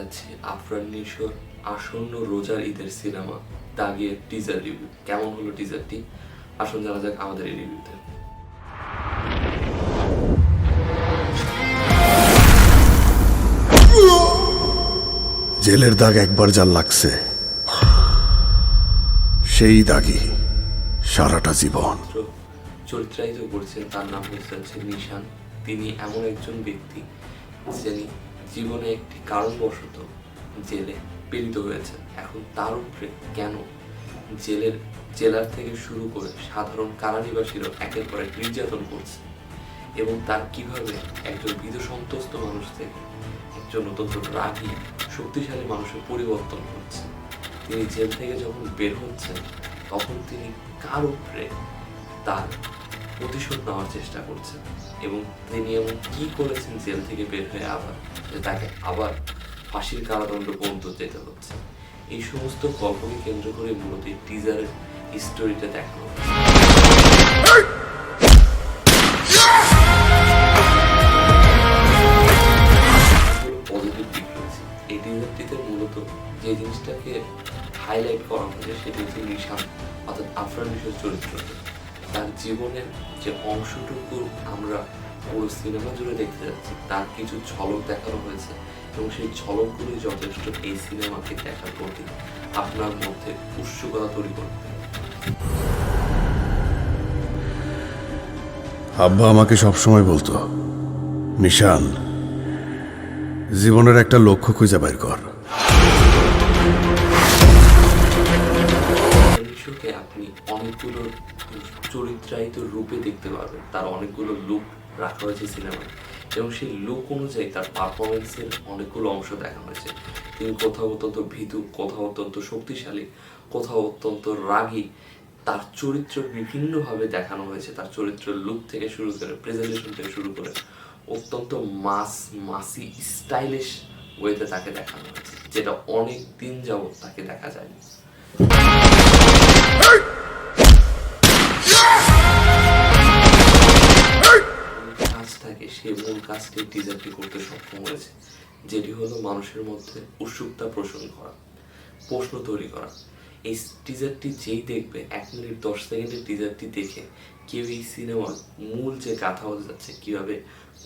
যাচ্ছি আফরান নিশোর আসন্ন রোজার ঈদের সিনেমা দাগিয়ের টিজার রিভিউ। কেমন হলো টিজারটি, আসুন জানা যাক আমাদের এই রিভিউতে। জেলের দাগ একবার যার লাগছে সেই দাগই সারাটা জীবন। চরিত্রায়িত করছেন, তার নাম হচ্ছে নিশান। তিনি এমন একজন ব্যক্তি যিনি জীবনে একটি কারণবশত জেলে প্রেরিত হয়েছেন। এখন তার উপরে কেন জেলার থেকে শুরু করে সাধারণ কারানিবাসীরা একের পর এক নির্যাতন করছে এবং তার কিভাবে একজন ভীত সন্ত্রস্ত মানুষ থেকে একজন অত্যন্ত রাগী শক্তিশালী মানুষের পরিবর্তন করছে। তিনি জেল থেকে যখন বের হচ্ছেন তখন তিনি কার উপরে তার প্রতিশোধ নেওয়ার চেষ্টা করছেন এবং তিনি এমন কি করেছেন জেল থেকে বের হয়ে আবার যে তাকে আবার ফাঁসির কারাদণ্ড পর্যন্ত যেতে হচ্ছে। এই সমস্ত গল্পকে কেন্দ্র করে মূলত টিজারের স্টোরিটা দেখানো হচ্ছে। পজিটিভ দিক রয়েছে এই টিজারটিতে। মূলত যে জিনিসটাকে হাইলাইট করা হয়েছে সেটি হচ্ছে নিশান অর্থাৎ আফরান নিশোর চরিত্রটি। তার জীবনের যে অংশটুকু আমরা পুরো সিনেমা জুড়ে দেখতে যাচ্ছি তার কিছু ঝলক দেখানো হয়েছে এবং সেই ঝলকগুলি যথেষ্ট এই সিনেমাকে দেখার প্রতি আপনার মধ্যে উৎসুকতা তৈরি করবে। আব্বা আমাকে সবসময় বলতো, নিশান, জীবনের একটা লক্ষ্য খুঁজে বের কর। নিশোকে আপনি অনেকগুলো চরিত্রায়িত রূপে দেখতে পারবেন। তার অনেকগুলো লুক রাখা হয়েছে সিনেমায় এবং সেই লুক অনুযায়ী তার পারফরমেন্সের অনেকগুলো অংশ দেখা হয়েছে। তিনি কোথাও অত্যন্ত ভীতু, কোথাও অত্যন্ত শক্তিশালী, কোথাও অত্যন্ত রাগী। তার চরিত্র বিভিন্নভাবে দেখানো হয়েছে। তার চরিত্রের লুক থেকে শুরু করে প্রেজেন্টেশন থেকে শুরু করে অত্যন্ত মাসি স্টাইলিশ ওয়েতে তাকে দেখানো হয়েছে, যেটা অনেক দিন যাবত তাকে দেখা যায়নি। সেই মূল কাজটি টিজারটি করতে সক্ষম হয়েছে, যেটি হলো মানুষের মধ্যে উৎসুকতা পোষণ করা, প্রশ্ন তৈরি করা। এই টিজারটি যেই দেখবে 1 মিনিট 10 সেকেন্ডের টিজারটি দেখে কেউ এই সিনেমার মূল যে গাথা হতে যাচ্ছে, কিভাবে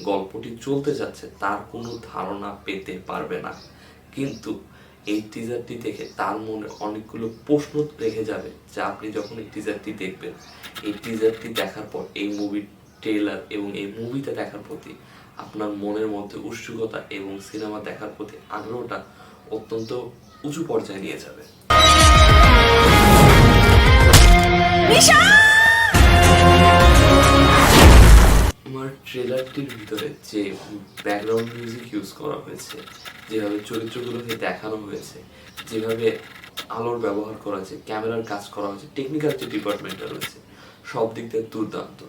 গল্পটি চলতে যাচ্ছে তার কোনো ধারণা পেতে পারবে না। কিন্তু এই টিজারটি দেখে তার মনে অনেকগুলো প্রশ্ন রেখে যাবে, যা আপনি যখন এই টিজারটি দেখবেন, এই টিজারটি দেখার পর এই মুভির ট্রেলার এবং এই মুভিটা দেখার প্রতি আপনার মনের মধ্যে উৎসুকতা এবং সিনেমা দেখার প্রতি আগ্রহটা অত্যন্ত উঁচু পর্যায়ে নিয়ে যাবে। আমার ট্রেলারটির ভিতরে যে ব্যাকগ্রাউন্ড মিউজিক ইউজ করা হয়েছে, যেভাবে চরিত্রগুলোকে দেখানো হয়েছে, যেভাবে আলোর ব্যবহার করা হয়েছে, ক্যামেরার কাজ করা হয়েছে, টেকনিক্যাল যে ডিপার্টমেন্টটা রয়েছে, সব দিক থেকে দুর্দান্ত।